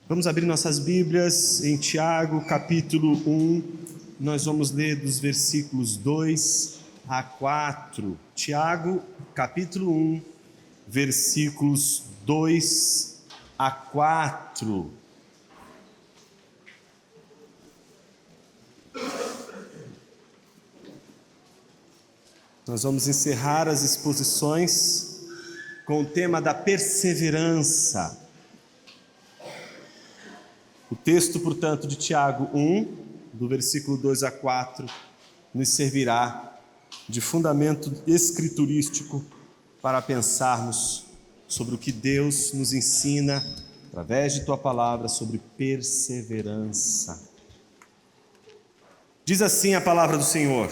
Vamos abrir nossas Bíblias em Tiago, capítulo 1. Nós vamos ler dos versículos 2 a 4. Tiago, capítulo 1, versículos 2 a 4. Nós vamos encerrar as exposições com o tema da perseverança. O texto, portanto, de Tiago 1, do versículo 2 a 4, nos servirá de fundamento escriturístico para pensarmos sobre o que Deus nos ensina, através de Tua palavra, sobre perseverança. Diz assim a palavra do Senhor: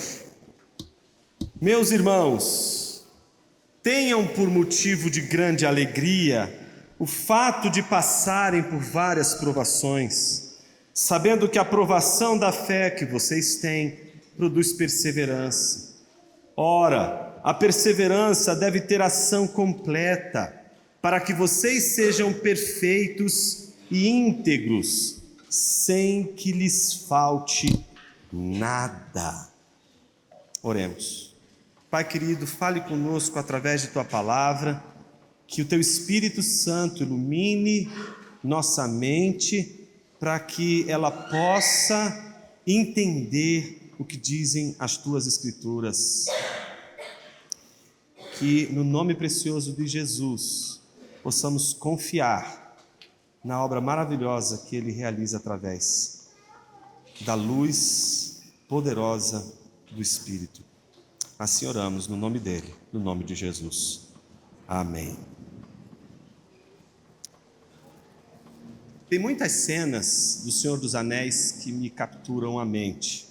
Meus irmãos, tenham por motivo de grande alegria o fato de passarem por várias provações, sabendo que a provação da fé que vocês têm produz perseverança. Ora, a perseverança deve ter ação completa, para que vocês sejam perfeitos e íntegros, sem que lhes falte nada. Oremos. Pai querido, fale conosco através de Tua palavra, que o Teu Espírito Santo ilumine nossa mente para que ela possa entender o que dizem as Tuas Escrituras. Que no nome precioso de Jesus possamos confiar na obra maravilhosa que Ele realiza através da luz poderosa do Espírito. Assim oramos no nome dEle, no nome de Jesus. Amém. Tem muitas cenas do Senhor dos Anéis que me capturam a mente,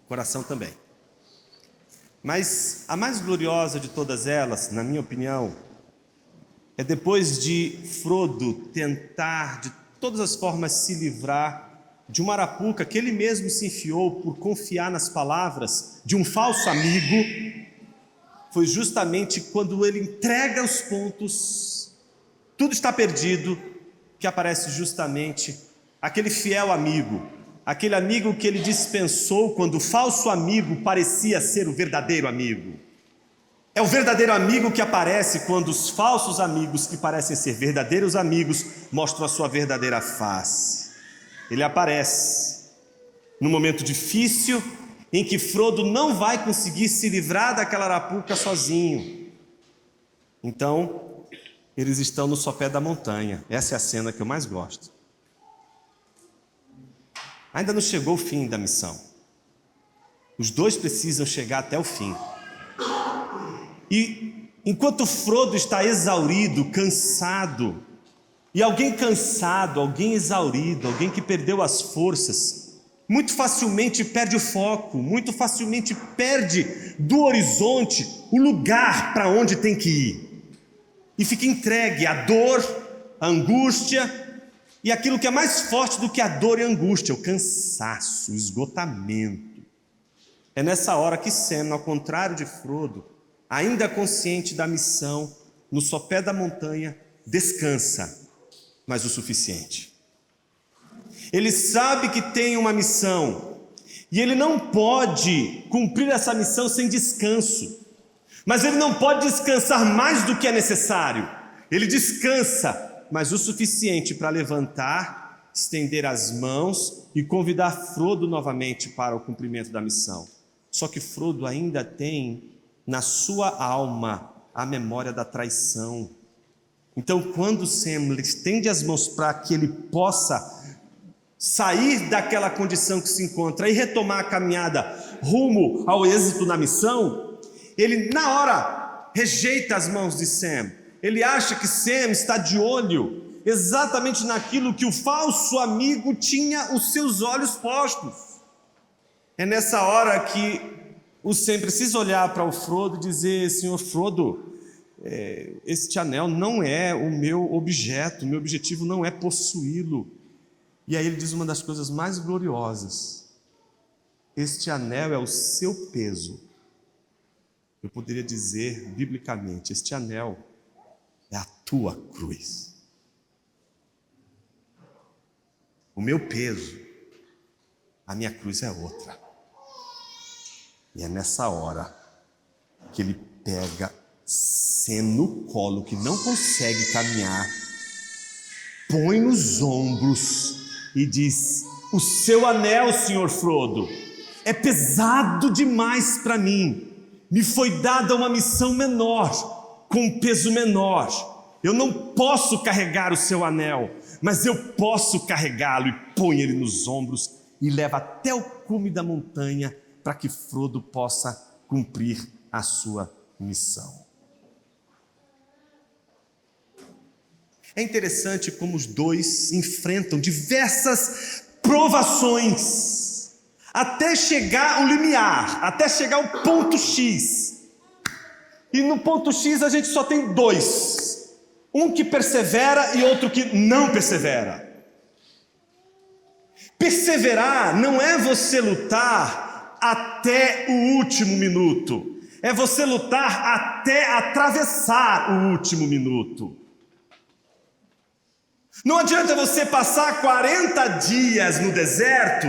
o coração também. Mas a mais gloriosa de todas elas, na minha opinião, é depois de Frodo tentar de todas as formas se livrar de uma arapuca que ele mesmo se enfiou por confiar nas palavras de um falso amigo. Foi justamente quando ele entrega os pontos, tudo está perdido, que aparece justamente aquele fiel amigo, aquele amigo que ele dispensou quando o falso amigo parecia ser o verdadeiro amigo. É o verdadeiro amigo que aparece quando os falsos amigos, que parecem ser verdadeiros amigos, mostram a sua verdadeira face. Ele aparece no momento difícil em que Frodo não vai conseguir se livrar daquela arapuca sozinho. Então, eles estão no sopé da montanha. Essa é a cena que eu mais gosto. Ainda não chegou o fim da missão. Os dois precisam chegar até o fim. E enquanto Frodo está exaurido, cansado, e alguém cansado, alguém exaurido, alguém que perdeu as forças, muito facilmente perde o foco, muito facilmente perde do horizonte o lugar para onde tem que ir. E fica entregue à dor, à angústia, e aquilo que é mais forte do que a dor e a angústia, o cansaço, o esgotamento. É nessa hora que Sam, ao contrário de Frodo, ainda consciente da missão, no sopé da montanha, descansa, mas o suficiente. Ele sabe que tem uma missão, e ele não pode cumprir essa missão sem descanso. Mas ele não pode descansar mais do que é necessário. Ele descansa, mas o suficiente para levantar, estender as mãos e convidar Frodo novamente para o cumprimento da missão. Só que Frodo ainda tem na sua alma a memória da traição. Então, quando Sam estende as mãos para que ele possa sair daquela condição que se encontra e retomar a caminhada rumo ao êxito na missão, ele na hora rejeita as mãos de Sam. Ele acha que Sam está de olho exatamente naquilo que o falso amigo tinha os seus olhos postos. É nessa hora que o Sam precisa olhar para o Frodo e dizer: Senhor Frodo, este anel não é o meu objeto, o meu objetivo não é possuí-lo. E aí ele diz uma das coisas mais gloriosas: este anel é o seu peso. Eu poderia dizer biblicamente: este anel é a tua cruz. o meu peso, a minha cruz é outra. E é nessa hora que ele pega Sem no colo, que não consegue caminhar, põe nos ombros e diz: o seu anel, senhor Frodo, é pesado demais para mim. Me foi dada uma missão menor, com um peso menor. Eu não posso carregar o seu anel, mas eu posso carregá-lo. E põe ele nos ombros e leva até o cume da montanha para que Frodo possa cumprir a sua missão. É interessante como os dois enfrentam diversas provações até chegar ao limiar, até chegar ao ponto X. E no ponto X a gente só tem dois: um que persevera e outro que não persevera. Perseverar não é você lutar até o último minuto, é você lutar até atravessar o último minuto. Não adianta você passar 40 dias no deserto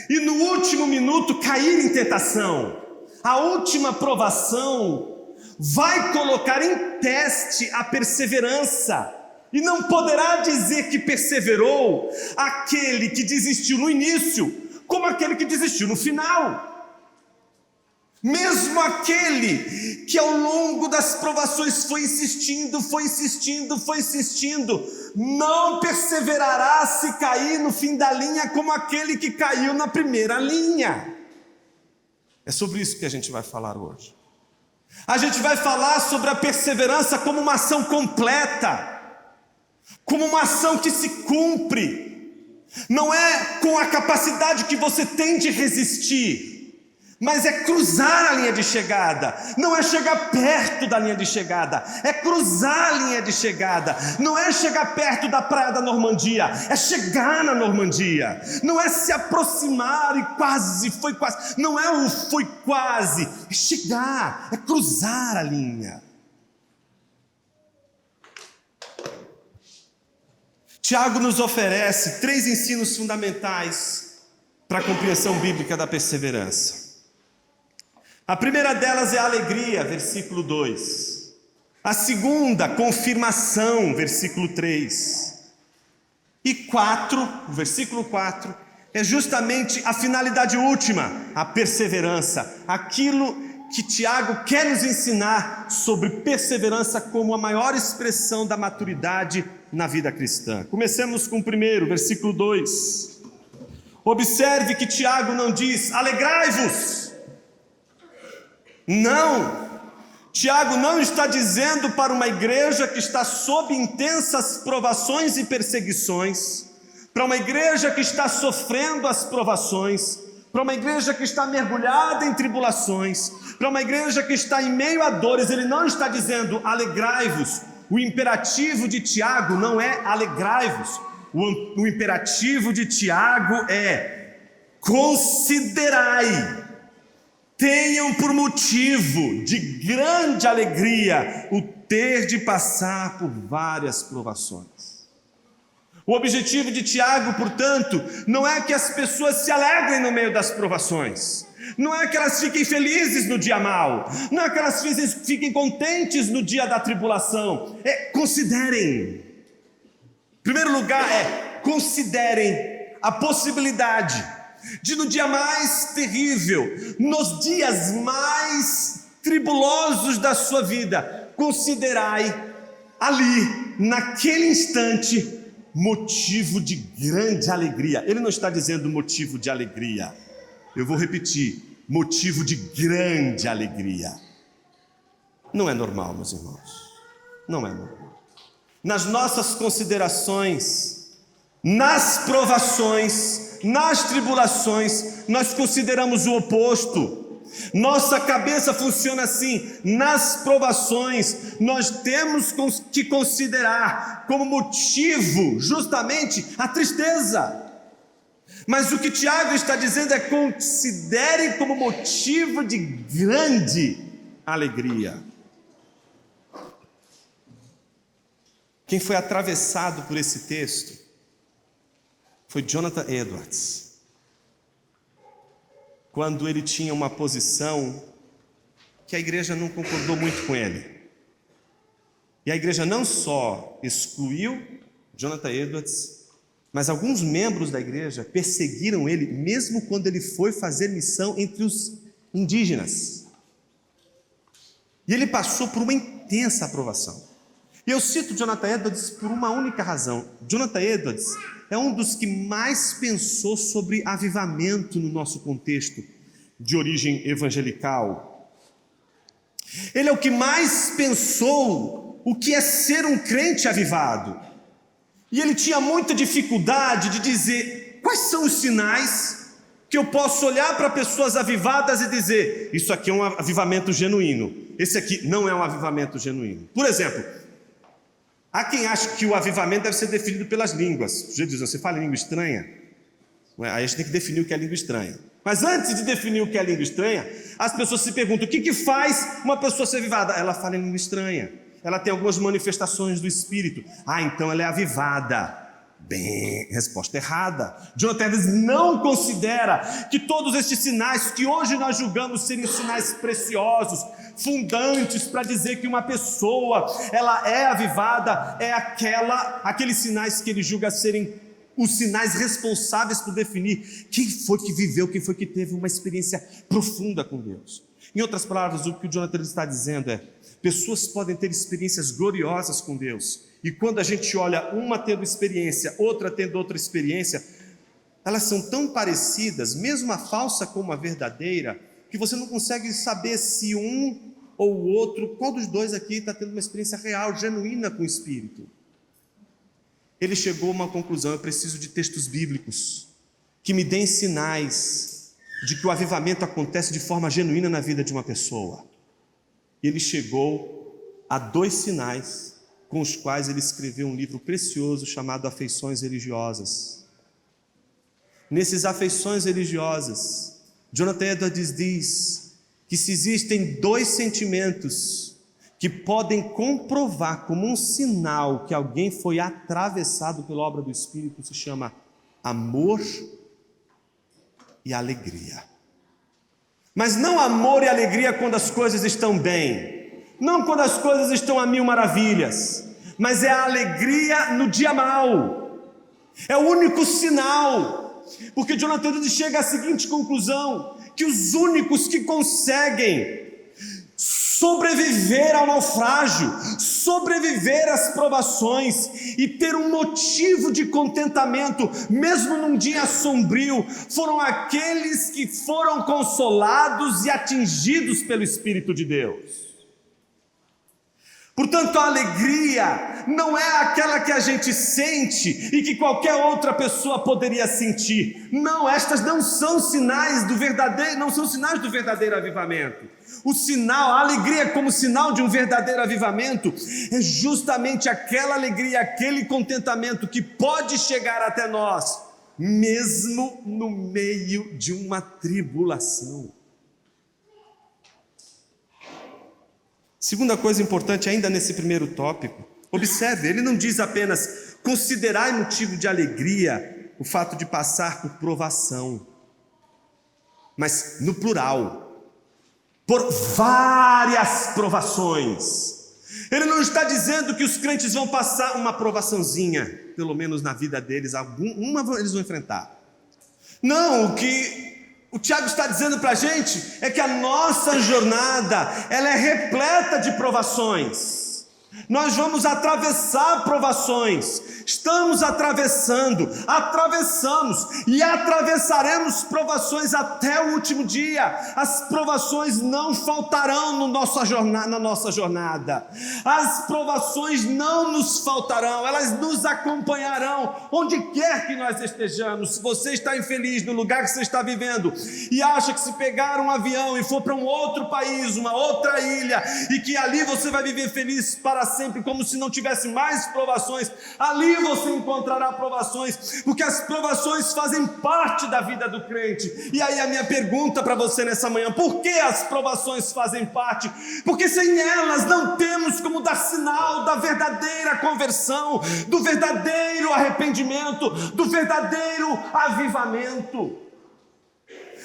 e no último minuto cair em tentação. A última provação vai colocar em teste a perseverança. E não poderá dizer que perseverou aquele que desistiu no início, como aquele que desistiu no final. Mesmo aquele que ao longo das provações foi insistindo, não perseverará se cair no fim da linha como aquele que caiu na primeira linha. É sobre isso que a gente vai falar hoje. A gente vai falar sobre a perseverança como uma ação completa, como uma ação que se cumpre. Não é com a capacidade que você tem de resistir, mas é cruzar a linha de chegada. Não é chegar perto da linha de chegada, é cruzar a linha de chegada. Não é chegar perto da praia da Normandia, é chegar na Normandia. Não é se aproximar e quase, foi quase. Não é o foi quase, é chegar, é cruzar a linha. Tiago nos oferece 3 ensinos fundamentais para a compreensão bíblica da perseverança. A primeira delas é a alegria, versículo 2. A segunda, confirmação, versículo 3. E 4, o versículo 4, é justamente a finalidade última, a perseverança. Aquilo que Tiago quer nos ensinar sobre perseverança como a maior expressão da maturidade na vida cristã. Comecemos com o primeiro, versículo 2. Observe que Tiago não diz: alegrai-vos. Não, Tiago não está dizendo para uma igreja que está sob intensas provações e perseguições, para uma igreja que está sofrendo as provações, para uma igreja que está mergulhada em tribulações, para uma igreja que está em meio a dores. Ele não está dizendo alegrai-vos. O imperativo de Tiago não é alegrai-vos. O imperativo de Tiago é considerai. Tenham por motivo de grande alegria o ter de passar por várias provações. O objetivo de Tiago, portanto, não é que as pessoas se alegrem no meio das provações, não é que elas fiquem felizes no dia mau, não é que elas fiquem contentes no dia da tribulação. Considerem. Em primeiro lugar, considerem a possibilidade de no dia mais terrível, nos dias mais tribulosos da sua vida, considerai ali, naquele instante, motivo de grande alegria. Ele não está dizendo motivo de alegria, eu vou repetir: motivo de grande alegria. Não é normal, meus irmãos, não é normal. Nas nossas considerações, nas provações, nas tribulações, nós consideramos o oposto. Nossa cabeça funciona assim: nas provações, nós temos que considerar como motivo justamente a tristeza. Mas o que Tiago está dizendo é: considere como motivo de grande alegria. Quem foi atravessado por esse texto foi Jonathan Edwards. Quando ele tinha uma posição que a igreja não concordou muito com ele. E a igreja não só excluiu Jonathan Edwards, mas alguns membros da igreja perseguiram ele, mesmo quando ele foi fazer missão entre os indígenas. E ele passou por uma intensa aprovação. E eu cito Jonathan Edwards por uma única razão. Jonathan Edwards é um dos que mais pensou sobre avivamento no nosso contexto de origem evangelical. Ele é o que mais pensou o que é ser um crente avivado. E ele tinha muita dificuldade de dizer quais são os sinais que eu posso olhar para pessoas avivadas e dizer: isso aqui é um avivamento genuíno, esse aqui não é um avivamento genuíno. Por exemplo, há quem acha que o avivamento deve ser definido pelas línguas. O Jesus diz: você fala em língua estranha? Aí a gente tem que definir o que é língua estranha. Mas antes de definir o que é língua estranha, as pessoas se perguntam: o que faz uma pessoa ser avivada? Ela fala em língua estranha, ela tem algumas manifestações do Espírito. Então ela é avivada. Bem, resposta errada. Jonathan Edwards não considera que todos estes sinais que hoje nós julgamos serem sinais preciosos, fundantes para dizer que uma pessoa ela é avivada, é aqueles sinais que ele julga serem os sinais responsáveis por definir quem foi que viveu, quem foi que teve uma experiência profunda com Deus. Em outras palavras, o que o Jonathan está dizendo é: pessoas podem ter experiências gloriosas com Deus, e quando a gente olha uma tendo experiência, outra tendo outra experiência, elas são tão parecidas, mesmo a falsa como a verdadeira, que você não consegue saber se um ou o outro, qual dos dois aqui está tendo uma experiência real, genuína com o Espírito. Ele chegou a uma conclusão: eu preciso de textos bíblicos que me deem sinais de que o avivamento acontece de forma genuína na vida de uma pessoa. E ele chegou a 2 sinais com os quais ele escreveu um livro precioso chamado Afeições Religiosas. Nessas afeições religiosas, Jonathan Edwards diz que se existem 2 sentimentos que podem comprovar como um sinal que alguém foi atravessado pela obra do Espírito, se chama amor e alegria. Mas não amor e alegria quando as coisas estão bem, não quando as coisas estão a mil maravilhas, mas é a alegria no dia mau. É o único sinal, porque Jonathan Edwards chega à seguinte conclusão: que os únicos que conseguem sobreviver ao naufrágio, sobreviver às provações e ter um motivo de contentamento, mesmo num dia sombrio, foram aqueles que foram consolados e atingidos pelo Espírito de Deus. Portanto, a alegria não é aquela que a gente sente e que qualquer outra pessoa poderia sentir. Não, estas não são sinais do verdadeiro avivamento. O sinal, a alegria como sinal de um verdadeiro avivamento é justamente aquela alegria, aquele contentamento que pode chegar até nós, mesmo no meio de uma tribulação. Segunda coisa importante ainda nesse primeiro tópico, observe, ele não diz apenas considerai motivo de alegria o fato de passar por provação, mas no plural, por várias provações. Ele não está dizendo que os crentes vão passar uma provaçãozinha, pelo menos na vida deles, uma eles vão enfrentar. Não, o que o Tiago está dizendo para a gente é que a nossa jornada, ela é repleta de provações. Nós vamos atravessar provações, estamos atravessamos e atravessaremos provações até o último dia. As provações não faltarão na nossa jornada, as provações não nos faltarão, elas nos acompanharão, onde quer que nós estejamos. Se você está infeliz no lugar que você está vivendo, e acha que se pegar um avião e for para um outro país, uma outra ilha, e que ali você vai viver feliz para sempre, como se não tivesse mais provações, ali você encontrará provações, porque as provações fazem parte da vida do crente. E aí a minha pergunta para você nessa manhã: por que as provações fazem parte? Porque sem elas não temos como dar sinal sinal da verdadeira conversão, do verdadeiro arrependimento, do verdadeiro avivamento.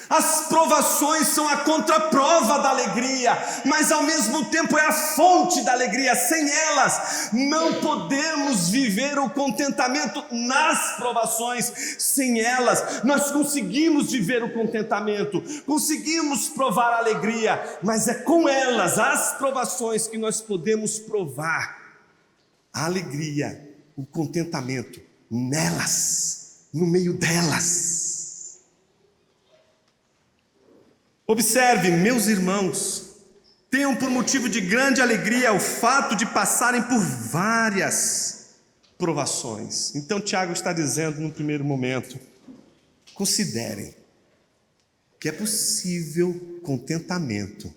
As provações são a contraprova da alegria, mas ao mesmo tempo é a fonte da alegria. Sem elas, não podemos viver o contentamento nas provações. Sem elas, nós conseguimos viver o contentamento, conseguimos provar a alegria, mas é com elas, as provações, que nós podemos provar a alegria, o contentamento nelas, no meio delas. Observe, meus irmãos, tenham por motivo de grande alegria o fato de passarem por várias provações. Então Tiago está dizendo no primeiro momento, considerem que é possível contentamento,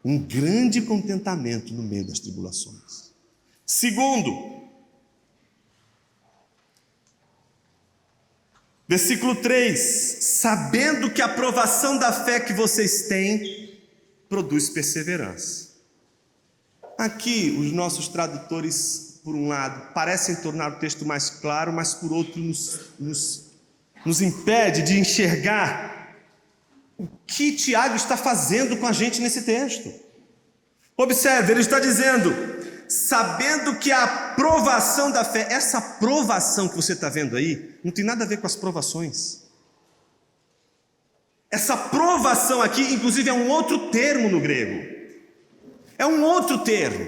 um grande contentamento no meio das tribulações. Segundo, versículo 3, sabendo que a provação da fé que vocês têm produz perseverança. Aqui os nossos tradutores, por um lado, parecem tornar o texto mais claro, mas por outro nos impede de enxergar o que Tiago está fazendo com a gente nesse texto. Observe, ele está dizendo, sabendo que a provação da fé, essa provação que você está vendo aí, não tem nada a ver com as provações. Essa provação aqui, inclusive, é um outro termo no grego. É um outro termo.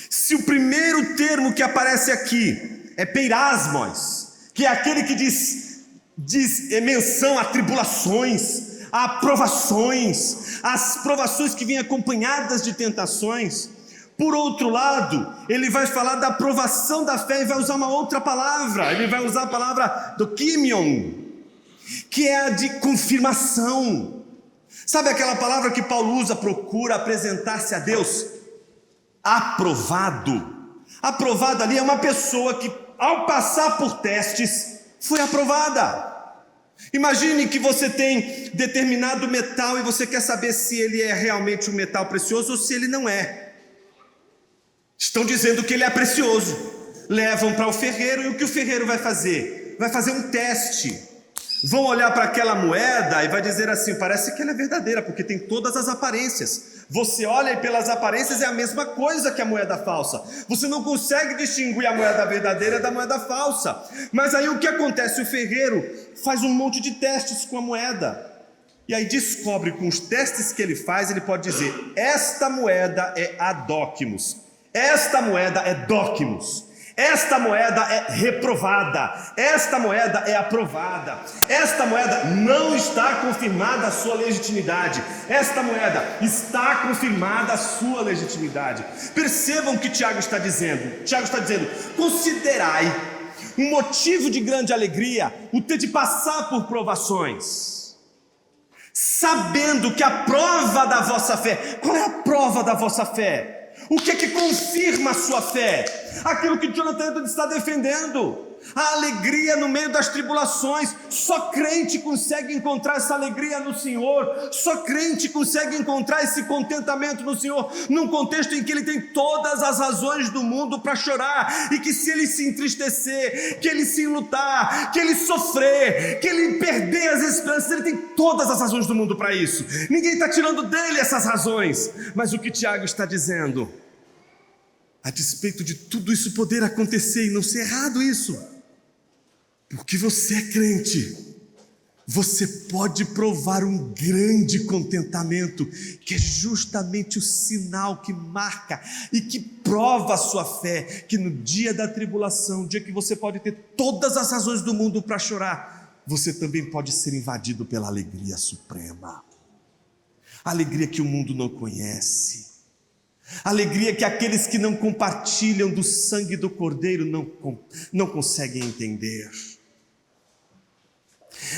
Se o primeiro termo que aparece aqui é peirasmos, que é aquele que diz menção a tribulações, a provações, as provações que vêm acompanhadas de tentações. Por outro lado, ele vai falar da aprovação da fé e vai usar uma outra palavra. Ele vai usar a palavra dokimion, que é a de confirmação. Sabe aquela palavra que Paulo usa, procura apresentar-se a Deus? Aprovado. Aprovado ali é uma pessoa que, ao passar por testes, foi aprovada. Imagine que você tem determinado metal e você quer saber se ele é realmente um metal precioso ou se ele não é. Estão dizendo que ele é precioso. Levam para o ferreiro e o que o ferreiro vai fazer? Vai fazer um teste. Vão olhar para aquela moeda e vai dizer assim, parece que ela é verdadeira, porque tem todas as aparências. Você olha e pelas aparências é a mesma coisa que a moeda falsa. Você não consegue distinguir a moeda verdadeira da moeda falsa. Mas aí o que acontece? O ferreiro faz um monte de testes com a moeda. E aí descobre, com os testes que ele faz, ele pode dizer, esta moeda é adóquimos. Esta moeda é dóquimos, esta moeda é reprovada, esta moeda é aprovada, esta moeda não está confirmada a sua legitimidade, esta moeda está confirmada a sua legitimidade. Percebam o que Tiago está dizendo. Tiago está dizendo, considerai um motivo de grande alegria o ter de passar por provações, sabendo que a prova da vossa fé, qual é a prova da vossa fé? O que é que confirma a sua fé? Aquilo que Jonathan Edwards está defendendo. A alegria no meio das tribulações. Só crente consegue encontrar essa alegria no Senhor. Só crente consegue encontrar esse contentamento no Senhor, num contexto em que ele tem todas as razões do mundo para chorar, e que se ele se entristecer, que ele se enlutar, que ele sofrer, que ele perder as esperanças, ele tem todas as razões do mundo para isso. Ninguém está tirando dele essas razões. Mas o que Tiago está dizendo, a despeito de tudo isso poder acontecer e não ser errado isso, porque você é crente, você pode provar um grande contentamento, que é justamente o sinal que marca e que prova a sua fé, que no dia da tribulação, dia que você pode ter todas as razões do mundo para chorar, você também pode ser invadido pela alegria suprema, a alegria que o mundo não conhece, alegria que aqueles que não compartilham do sangue do Cordeiro não conseguem entender.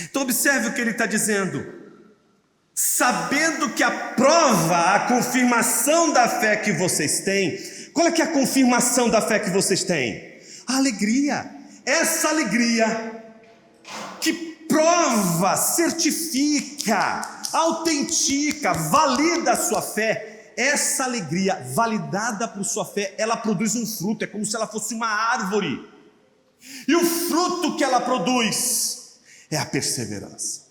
Então observe o que ele está dizendo, sabendo que a prova, a confirmação da fé que vocês têm. Qual é que é a confirmação da fé que vocês têm? A alegria, essa alegria que prova, certifica, autentica, valida a sua fé, essa alegria, validada por sua fé, ela produz um fruto, é como se ela fosse uma árvore. E o fruto que ela produz é a perseverança.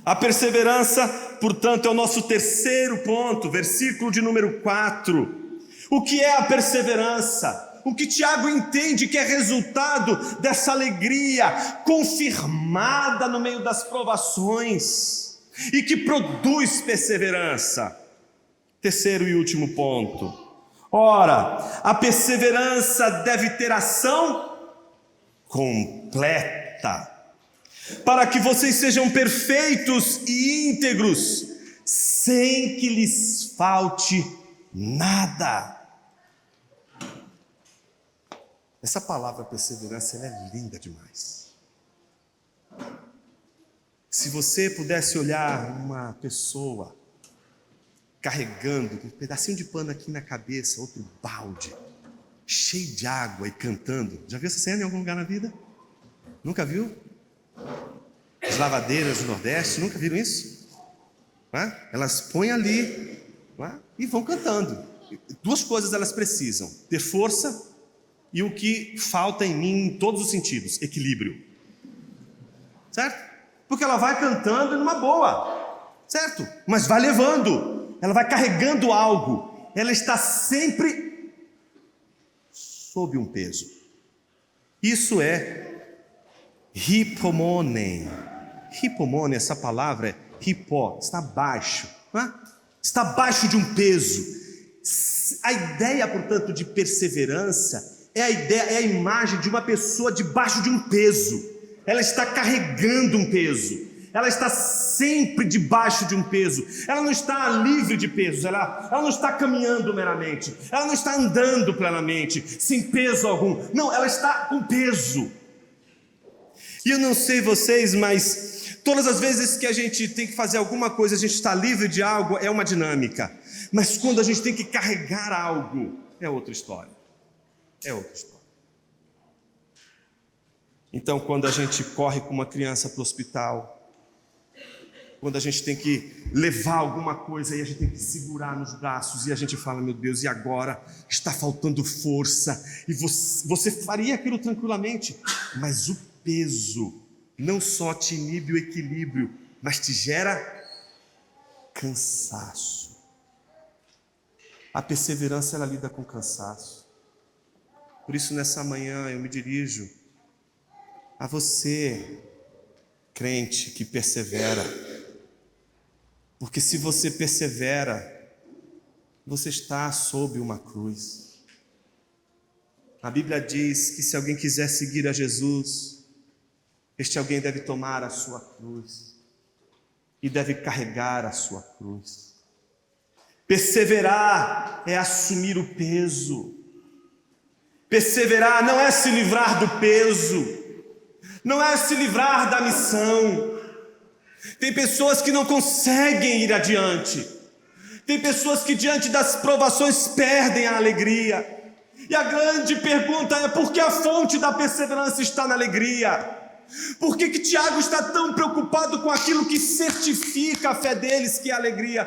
A perseverança, portanto, é o nosso terceiro ponto, versículo de número 4. O que é a perseverança? O que Tiago entende que é resultado dessa alegria confirmada no meio das provações e que produz perseverança. Terceiro e último ponto. Ora, a perseverança deve ter ação completa, para que vocês sejam perfeitos e íntegros, sem que lhes falte nada. Essa palavra perseverança, ela é linda demais. Se você pudesse olhar uma pessoa carregando um pedacinho de pano aqui na cabeça, outro balde, cheio de água e cantando. Já viu essa cena em algum lugar na vida? Nunca viu? As lavadeiras do Nordeste, nunca viram isso? Elas põem ali e vão cantando. Duas coisas elas precisam: ter força e o que falta em mim em todos os sentidos, equilíbrio. Certo? Porque ela vai cantando numa boa, certo? Mas vai levando, ela vai carregando algo, ela está sempre sob um peso. Isso é hipomone. Hipomone, essa palavra é hipó, está abaixo, está abaixo de um peso. A ideia, portanto, de perseverança é a imagem de uma pessoa debaixo de um peso. Ela está carregando um peso, ela está sempre debaixo de um peso, ela não está livre de pesos, ela não está caminhando meramente, ela não está andando plenamente, sem peso algum, não, ela está com peso. E eu não sei vocês, mas todas as vezes que a gente tem que fazer alguma coisa, a gente está livre de algo, é uma dinâmica, mas quando a gente tem que carregar algo, é outra história. É outra história. Então, quando a gente corre com uma criança para o hospital, quando a gente tem que levar alguma coisa e a gente tem que segurar nos braços e a gente fala, meu Deus, e agora? Está faltando força. E você faria aquilo tranquilamente, mas o peso não só te inibe o equilíbrio, mas te gera cansaço. A perseverança, ela lida com cansaço. Por isso, nessa manhã, eu me dirijo a você, crente que persevera. Porque se você persevera, você está sob uma cruz. A Bíblia diz que se alguém quiser seguir a Jesus, este alguém deve tomar a sua cruz e deve carregar a sua cruz. Perseverar é assumir o peso. Perseverar não é se livrar do peso, não é se livrar da missão. Tem pessoas que não conseguem ir adiante, tem pessoas que diante das provações perdem a alegria. E a grande pergunta é: por que a fonte da perseverança está na alegria? Por que Tiago está tão preocupado com aquilo que certifica a fé deles, que é a alegria?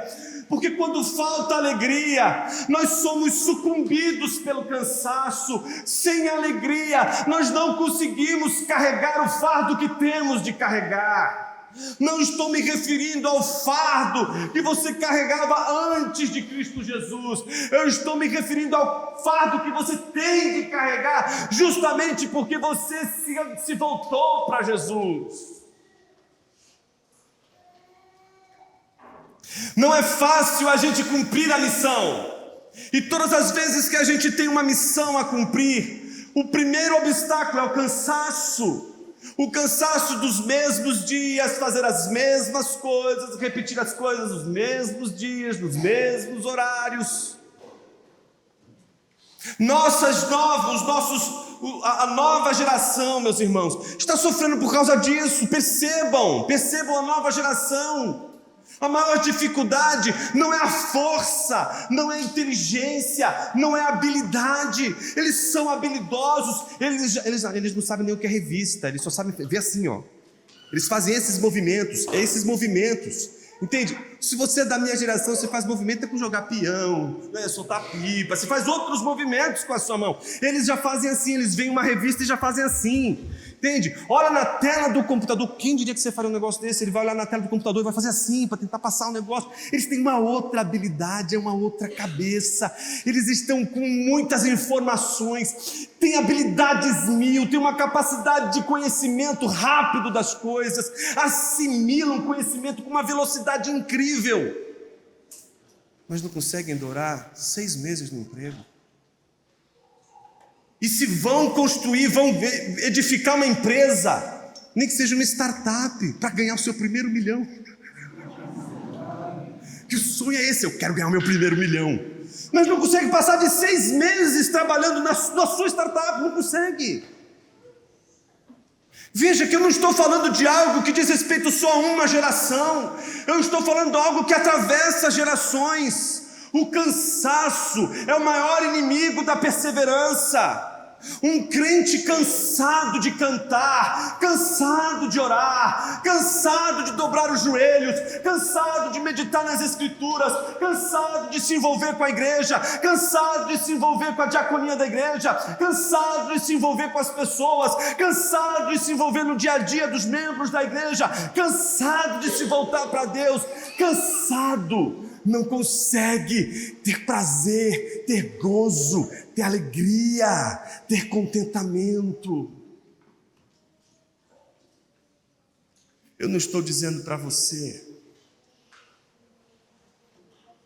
Porque quando falta alegria, nós somos sucumbidos pelo cansaço. Sem alegria, nós não conseguimos carregar o fardo que temos de carregar. Não estou me referindo ao fardo que você carregava antes de Cristo Jesus. Eu estou me referindo ao fardo que você tem de carregar, justamente porque você se voltou para Jesus. Não é fácil a gente cumprir a missão. E todas as vezes que a gente tem uma missão a cumprir, o primeiro obstáculo é o cansaço. O cansaço dos mesmos dias, fazer as mesmas coisas, repetir as coisas nos mesmos dias, nos mesmos horários. A nova geração, meus irmãos, está sofrendo por causa disso. Percebam a nova geração. A maior dificuldade não é a força, não é a inteligência, não é a habilidade. Eles são habilidosos, eles não sabem nem o que é revista, eles só sabem ver assim, ó. Eles fazem esses movimentos. Entende? Se você é da minha geração, você faz movimento é com jogar peão, né? Soltar pipa, você faz outros movimentos com a sua mão. Eles já fazem assim, eles veem uma revista e já fazem assim. Entende? Olha na tela do computador. Quem diria que você faria um negócio desse? Ele vai olhar na tela do computador e vai fazer assim para tentar passar o negócio. Eles têm uma outra habilidade, é uma outra cabeça. Eles estão com muitas informações, têm habilidades mil, têm uma capacidade de conhecimento rápido das coisas, assimilam conhecimento com uma velocidade incrível, mas não conseguem durar 6 meses no emprego. E se vão construir, vão edificar uma empresa, nem que seja uma startup, para ganhar o seu primeiro milhão. Que o sonho é esse, eu quero ganhar o meu primeiro milhão. Mas não consegue passar de 6 meses trabalhando na sua startup, não consegue. Veja que eu não estou falando de algo que diz respeito só a uma geração, eu estou falando de algo que atravessa gerações. O cansaço é o maior inimigo da perseverança. Um crente cansado de cantar, cansado de orar, cansado de dobrar os joelhos, cansado de meditar nas escrituras, cansado de se envolver com a igreja, cansado de se envolver com a diaconia da igreja, cansado de se envolver com as pessoas, cansado de se envolver no dia a dia dos membros da igreja, cansado de se voltar para Deus, cansado, não consegue ter prazer, ter gozo, ter alegria, ter contentamento. Eu não estou dizendo para você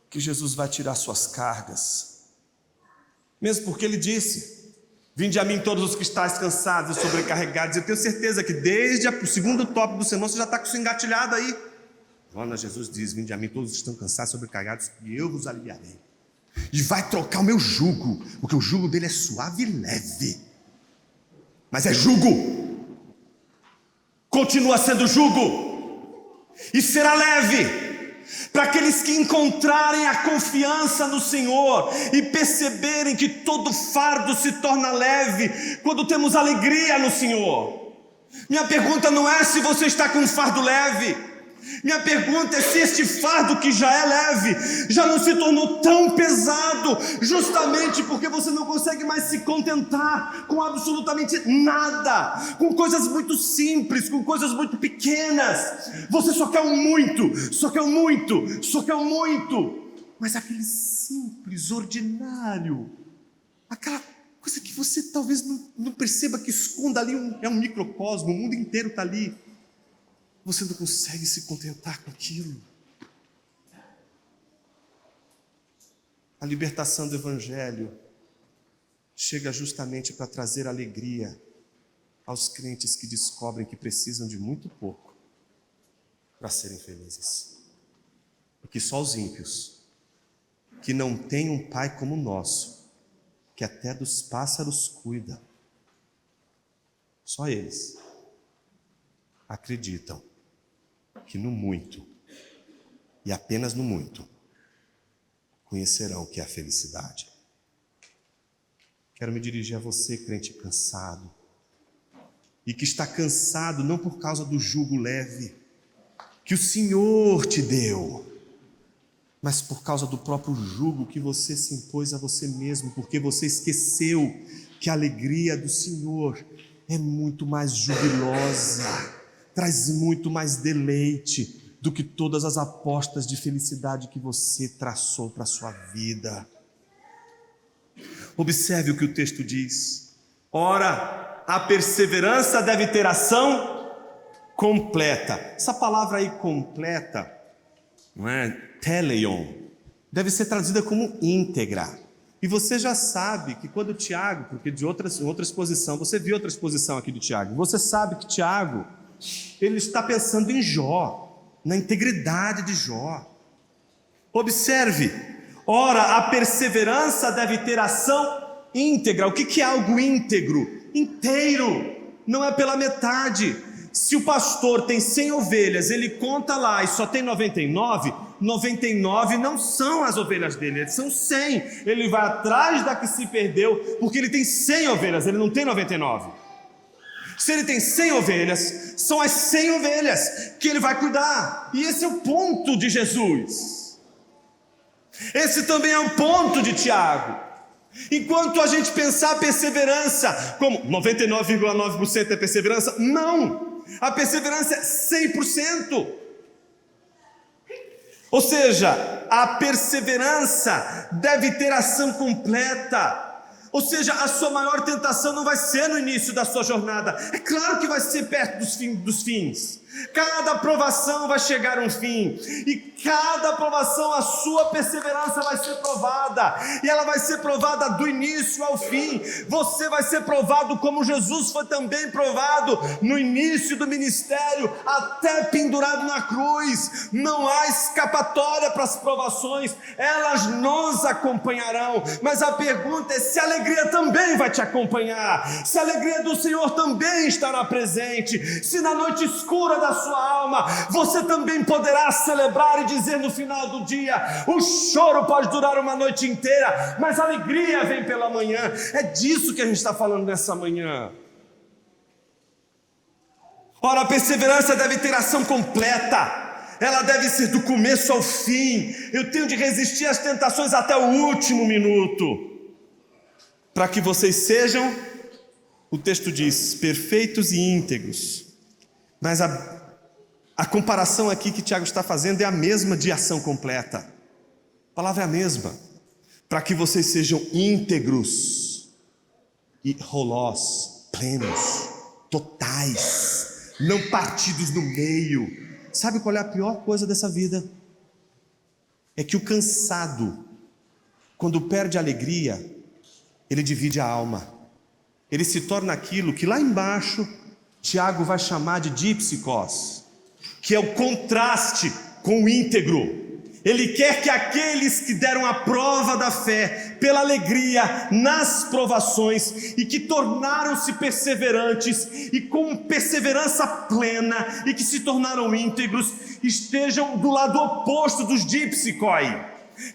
que Jesus vai tirar suas cargas, mesmo porque Ele disse: vinde a mim todos os que estáis cansados e sobrecarregados. Eu tenho certeza que desde o segundo tópico do sermão você já está com isso engatilhado aí. Quando Jesus diz: vinde a mim todos os que estão cansados e sobrecarregados, e eu vos aliviarei. E vai trocar o meu jugo, porque o jugo dele é suave e leve. Mas é jugo. Continua sendo jugo. E será leve. Para aqueles que encontrarem a confiança no Senhor e perceberem que todo fardo se torna leve quando temos alegria no Senhor. Minha pergunta não é se você está com um fardo leve. Minha pergunta é se este fardo que já é leve já não se tornou tão pesado, justamente porque você não consegue mais se contentar com absolutamente nada, com coisas muito simples, com coisas muito pequenas. Você só quer um muito, só quer um muito, só quer um muito, mas aquele simples, ordinário, aquela coisa que você talvez não perceba que esconda ali é um microcosmo, o mundo inteiro está ali. Você não consegue se contentar com aquilo. A libertação do Evangelho chega justamente para trazer alegria aos crentes que descobrem que precisam de muito pouco para serem felizes. Porque só os ímpios, que não têm um Pai como o nosso, que até dos pássaros cuida, só eles acreditam que no muito, e apenas no muito, conhecerão o que é a felicidade. Quero me dirigir a você, crente cansado, e que está cansado não por causa do jugo leve que o Senhor te deu, mas por causa do próprio jugo que você se impôs a você mesmo, porque você esqueceu que a alegria do Senhor é muito mais jubilosa, traz muito mais deleite do que todas as apostas de felicidade que você traçou para a sua vida. Observe o que o texto diz. Ora, a perseverança deve ter ação completa. Essa palavra aí, completa, não é? Teleion, deve ser traduzida como íntegra. E você já sabe que quando Tiago, porque de outra exposição, você viu outra exposição aqui de Tiago, você sabe que Tiago, ele está pensando em Jó, na integridade de Jó. Observe, ora, a perseverança deve ter ação íntegra. O que é algo íntegro? Inteiro, não é pela metade. Se o pastor tem 100 ovelhas, ele conta lá e só tem 99 não são as ovelhas dele, são 100. Ele vai atrás da que se perdeu, porque ele tem 100 ovelhas, ele não tem 99. Se ele tem 100 ovelhas, são as 100 ovelhas que ele vai cuidar. E esse é o ponto de Jesus. Esse também é o ponto de Tiago. Enquanto a gente pensar perseverança como 99,9% é perseverança, não. A perseverança é 100%. Ou seja, a perseverança deve ter ação completa. Ou seja, a sua maior tentação não vai ser no início da sua jornada. É claro que vai ser perto dos fins. Cada aprovação vai chegar a um fim. E cada aprovação, a sua perseverança vai ser provada. E ela vai ser provada do início ao fim. Você vai ser provado como Jesus foi também provado no início do ministério, até pendurado na cruz. Não há escapatória para as provações. Elas nos acompanharão. Mas a pergunta é se a alegria também vai te acompanhar. Se a alegria do Senhor também estará presente. Se na noite escura da sua alma você também poderá celebrar e dizer no final do dia: o choro pode durar uma noite inteira, mas a alegria vem pela manhã. É disso que a gente está falando nessa manhã. Ora, a perseverança deve ter ação completa. Ela deve ser do começo ao fim. Eu tenho de resistir às tentações até o último minuto, para que vocês sejam, o texto diz, perfeitos e íntegros. Mas a comparação aqui que Tiago está fazendo é a mesma de ação completa. A palavra é a mesma. Para que vocês sejam íntegros e holós, plenos, totais, não partidos no meio. Sabe qual é a pior coisa dessa vida? É que o cansado, quando perde a alegria, ele divide a alma. Ele se torna aquilo que lá embaixo Tiago vai chamar de dípsicos, que é o contraste com o íntegro. Ele quer que aqueles que deram a prova da fé pela alegria nas provações e que tornaram-se perseverantes e com perseverança plena e que se tornaram íntegros, estejam do lado oposto dos dípsicoi.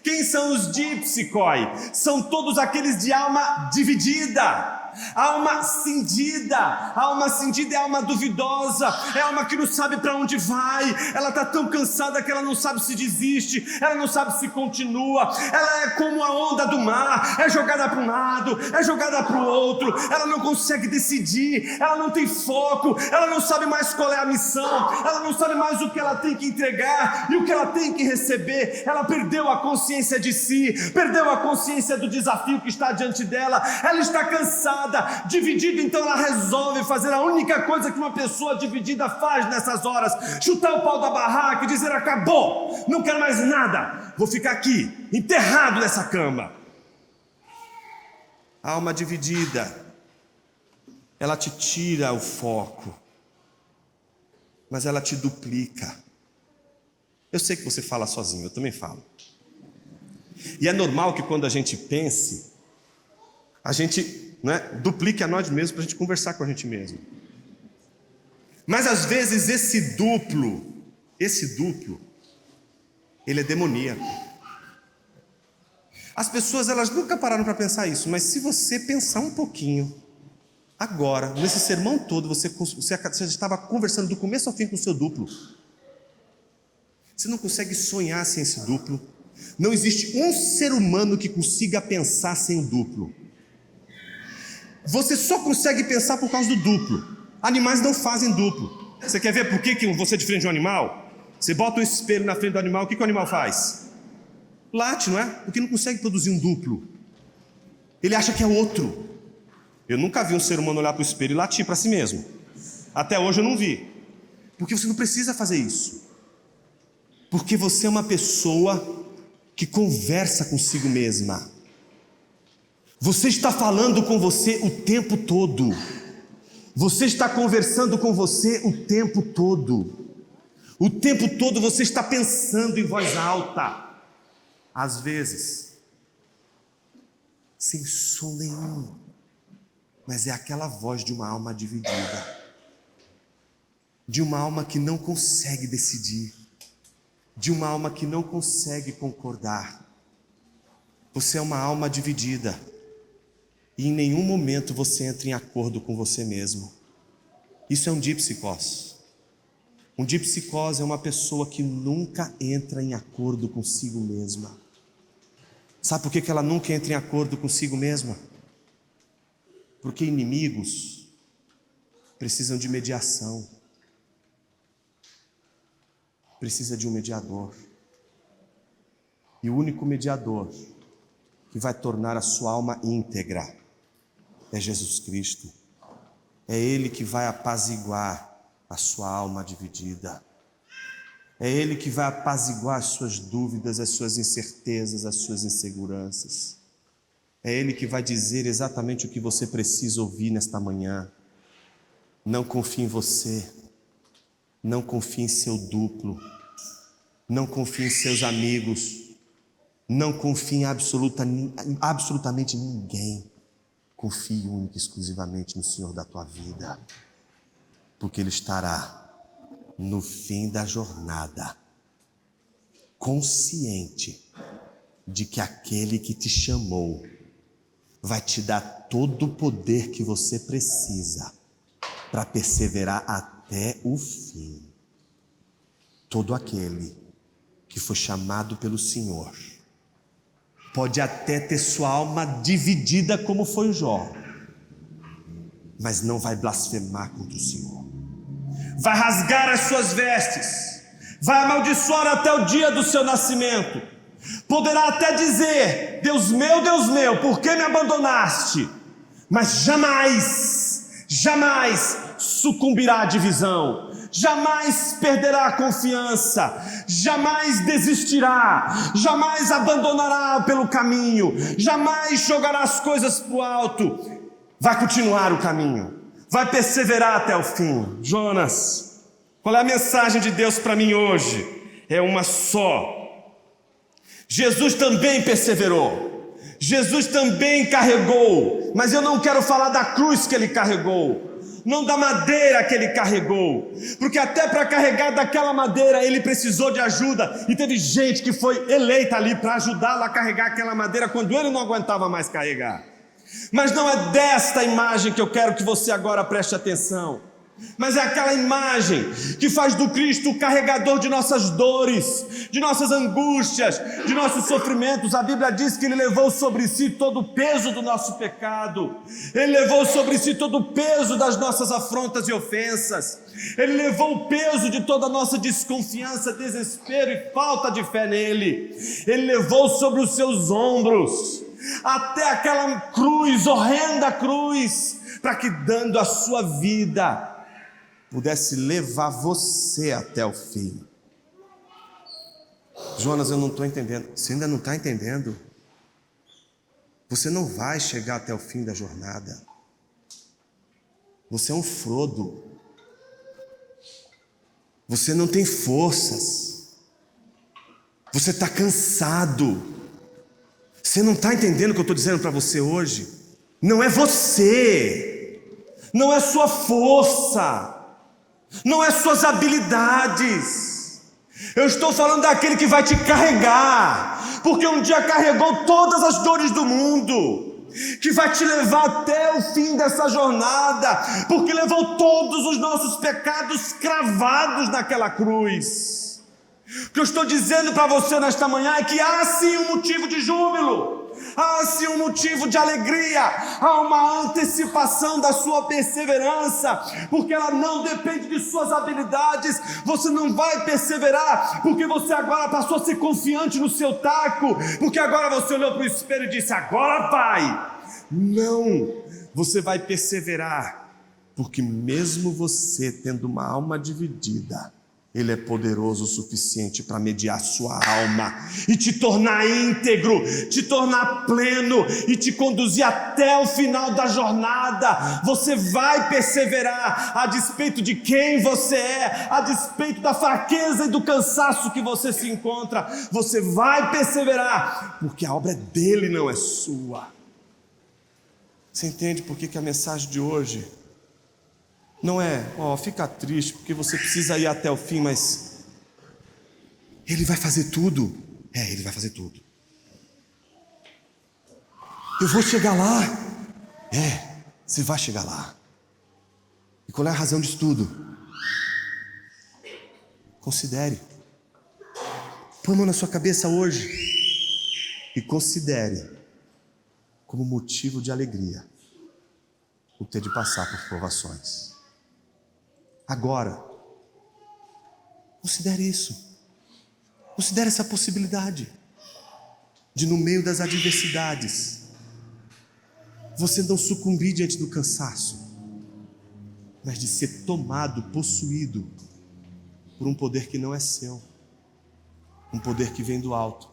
Quem são os dípsicoi? São todos aqueles de alma dividida, alma cindida. Alma cindida é alma duvidosa, é alma que não sabe para onde vai. Ela está tão cansada que ela não sabe se desiste, ela não sabe se continua. Ela é como a onda do mar, é jogada para um lado, é jogada para o outro. Ela não consegue decidir, ela não tem foco, ela não sabe mais qual é a missão, ela não sabe mais o que ela tem que entregar e o que ela tem que receber. Ela perdeu a consciência de si, perdeu a consciência do desafio que está diante dela. Ela está cansada, dividida, então ela resolve fazer a única coisa que uma pessoa dividida faz nessas horas: chutar o pau da barraca e dizer: acabou, não quero mais nada, vou ficar aqui, enterrado nessa cama. A alma dividida, ela te tira o foco, mas ela te duplica. Eu sei que você fala sozinho, eu também falo. E é normal que quando a gente pense, a gente duplique a nós mesmos para a gente conversar com a gente mesmo. Mas às vezes esse duplo, ele é demoníaco. As pessoas, elas nunca pararam para pensar isso, mas se você pensar um pouquinho, agora, nesse sermão todo, você estava conversando do começo ao fim com o seu duplo. Você não consegue sonhar sem esse duplo. Não existe um ser humano que consiga pensar sem o duplo. Você só consegue pensar por causa do duplo. Animais não fazem duplo. Você quer ver por que você é diferente de um animal? Você bota um espelho na frente do animal, o que o animal faz? Late, não é? Porque não consegue produzir um duplo. Ele acha que é outro. Eu nunca vi um ser humano olhar para o espelho e latir para si mesmo. Até hoje eu não vi. Porque você não precisa fazer isso. Porque você é uma pessoa que conversa consigo mesma. Você está falando com você o tempo todo. Você está conversando com você o tempo todo. O tempo todo você está pensando em voz alta. Às vezes, sem som nenhum. Mas é aquela voz de uma alma dividida. De uma alma que não consegue decidir. De uma alma que não consegue concordar. Você é uma alma dividida. E em nenhum momento você entra em acordo com você mesmo. Isso é um dipsicós. Um dipsicós é uma pessoa que nunca entra em acordo consigo mesma. Sabe por que ela nunca entra em acordo consigo mesma? Porque inimigos precisam de mediação. Precisa de um mediador. E o único mediador que vai tornar a sua alma íntegra é Jesus Cristo. É Ele que vai apaziguar a sua alma dividida. É Ele que vai apaziguar as suas dúvidas, as suas incertezas, as suas inseguranças. É Ele que vai dizer exatamente o que você precisa ouvir nesta manhã. Não confie em você. Não confie em seu duplo. Não confie em seus amigos. Não confie em absolutamente ninguém. Confie única e exclusivamente no Senhor da tua vida. Porque Ele estará no fim da jornada, consciente de que aquele que te chamou vai te dar todo o poder que você precisa para perseverar até o fim. Todo aquele que foi chamado pelo Senhor pode até ter sua alma dividida como foi o Jó, mas não vai blasfemar contra o Senhor. Vai rasgar as suas vestes, vai amaldiçoar até o dia do seu nascimento. Poderá até dizer: Deus meu, por que me abandonaste? Mas jamais sucumbirá à divisão, jamais perderá a confiança, jamais desistirá, jamais abandonará pelo caminho, jamais jogará as coisas para o alto. Vai continuar o caminho, vai perseverar até o fim. Jonas, qual é a mensagem de Deus para mim hoje? É uma só. Jesus também perseverou, Jesus também carregou, mas eu não quero falar da cruz que Ele carregou, não da madeira que Ele carregou, porque até para carregar daquela madeira Ele precisou de ajuda, e teve gente que foi eleita ali para ajudá-lo a carregar aquela madeira quando Ele não aguentava mais carregar. Mas não é desta imagem que eu quero que você agora preste atenção, mas é aquela imagem que faz do Cristo o carregador de nossas dores, de nossas angústias, de nossos sofrimentos. A Bíblia diz que Ele levou sobre si todo o peso do nosso pecado, Ele levou sobre si todo o peso das nossas afrontas e ofensas, Ele levou o peso de toda a nossa desconfiança, desespero e falta de fé nele. Ele levou sobre os seus ombros até aquela cruz, horrenda cruz, para que dando a sua vida pudesse levar você até o fim. Jonas, eu não estou entendendo. Você ainda não está entendendo? Você não vai chegar até o fim da jornada. Você é um Frodo. Você não tem forças. Você está cansado. Você não está entendendo o que eu estou dizendo para você hoje? Não é você, não é sua força, não é suas habilidades. Eu estou falando daquele que vai te carregar, porque um dia carregou todas as dores do mundo, que vai te levar até o fim dessa jornada, porque levou todos os nossos pecados cravados naquela cruz. O que eu estou dizendo para você nesta manhã é que há sim um motivo de júbilo, há sim um motivo de alegria, há uma antecipação da sua perseverança, porque ela não depende de suas habilidades. Você não vai perseverar porque você agora passou a ser confiante no seu taco, porque agora você olhou para o espelho e disse: agora vai. Não, você vai perseverar porque mesmo você tendo uma alma dividida, Ele é poderoso o suficiente para mediar sua alma e te tornar íntegro, te tornar pleno e te conduzir até o final da jornada. Você vai perseverar a despeito de quem você é, a despeito da fraqueza e do cansaço que você se encontra. Você vai perseverar porque a obra é dele, não é sua. Você entende por que a mensagem de hoje não é, fica triste porque você precisa ir até o fim, mas Ele vai fazer tudo. Ele vai fazer tudo. Eu vou chegar lá. Você vai chegar lá. E E qual é a razão disso tudo? Considere. Põe a mão na sua cabeça hoje e considere como motivo de alegria o ter de passar por provações. Agora, considere isso. Considere essa possibilidade de, no meio das adversidades, você não sucumbir diante do cansaço, mas de ser tomado, possuído por um poder que não é seu, um poder que vem do alto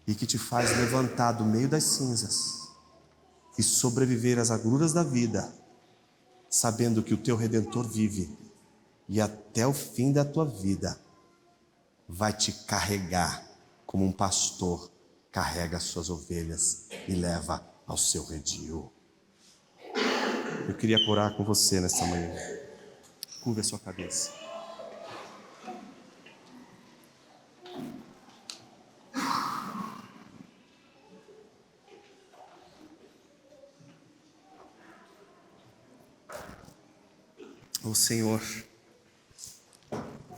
e que te faz levantar do meio das cinzas e sobreviver às agruras da vida, sabendo que o teu Redentor vive e até o fim da tua vida vai te carregar como um pastor carrega as suas ovelhas e leva ao seu redil. Eu queria orar com você nesta manhã. Curva a sua cabeça. Ô Senhor,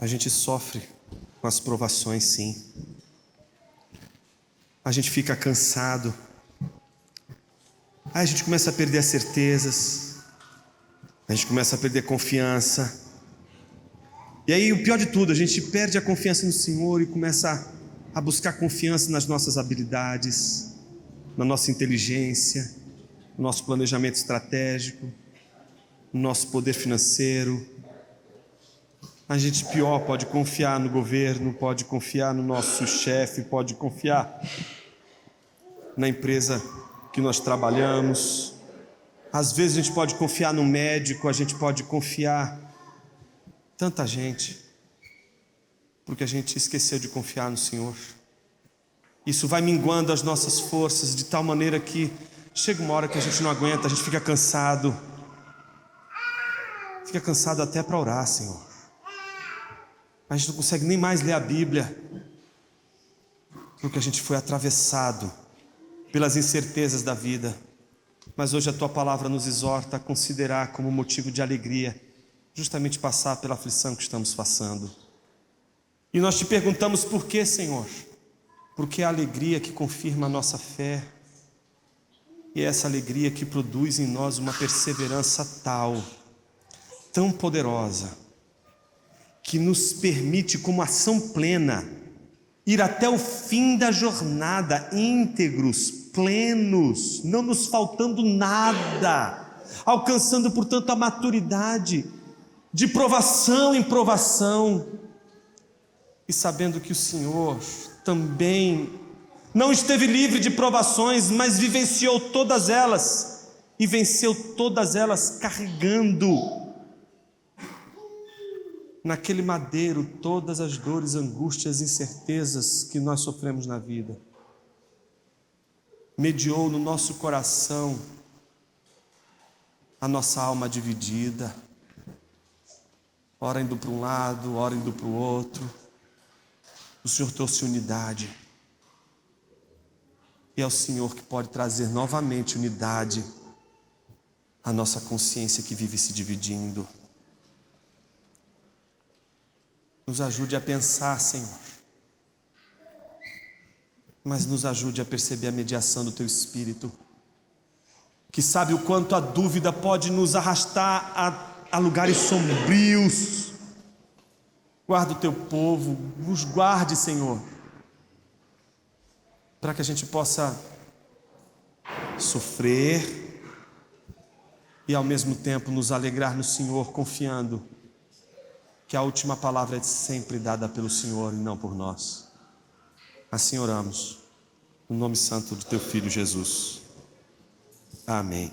a gente sofre com as provações, sim. A gente fica cansado. Aí a gente começa a perder as certezas. A gente começa a perder confiança. E aí o pior de tudo, a gente perde a confiança no Senhor e começa a buscar confiança nas nossas habilidades, na nossa inteligência, no nosso planejamento estratégico, no nosso poder financeiro. A gente pior pode confiar no governo, pode confiar no nosso chefe, pode confiar na empresa que nós trabalhamos. Às vezes a gente pode confiar no médico, a gente pode confiar tanta gente, porque a gente esqueceu de confiar no Senhor. Isso vai minguando as nossas forças de tal maneira que chega uma hora que a gente não aguenta, a gente fica cansado até para orar, Senhor. A gente não consegue nem mais ler a Bíblia, porque a gente foi atravessado pelas incertezas da vida. Mas hoje a Tua palavra nos exorta a considerar como motivo de alegria justamente passar pela aflição que estamos passando. E nós te perguntamos por quê, Senhor? Porque é a alegria que confirma a nossa fé, e é essa alegria que produz em nós uma perseverança tão poderosa, que nos permite, como ação plena, ir até o fim da jornada, íntegros, plenos, não nos faltando nada, alcançando, portanto, a maturidade, de provação em provação, e sabendo que o Senhor também não esteve livre de provações, mas vivenciou todas elas, e venceu todas elas carregando naquele madeiro todas as dores, angústias e incertezas que nós sofremos na vida. Mediou no nosso coração a nossa alma dividida, ora indo para um lado, ora indo para o outro. O Senhor trouxe unidade, e é o Senhor que pode trazer novamente unidade à nossa consciência que vive se dividindo. Nos ajude a pensar, Senhor, mas nos ajude a perceber a mediação do Teu Espírito, que sabe o quanto a dúvida pode nos arrastar a lugares sombrios. Guarda o Teu povo, nos guarde, Senhor, para que a gente possa sofrer e ao mesmo tempo nos alegrar no Senhor, confiando que a última palavra é sempre dada pelo Senhor e não por nós. Assim oramos, no nome santo do Teu Filho Jesus. Amém.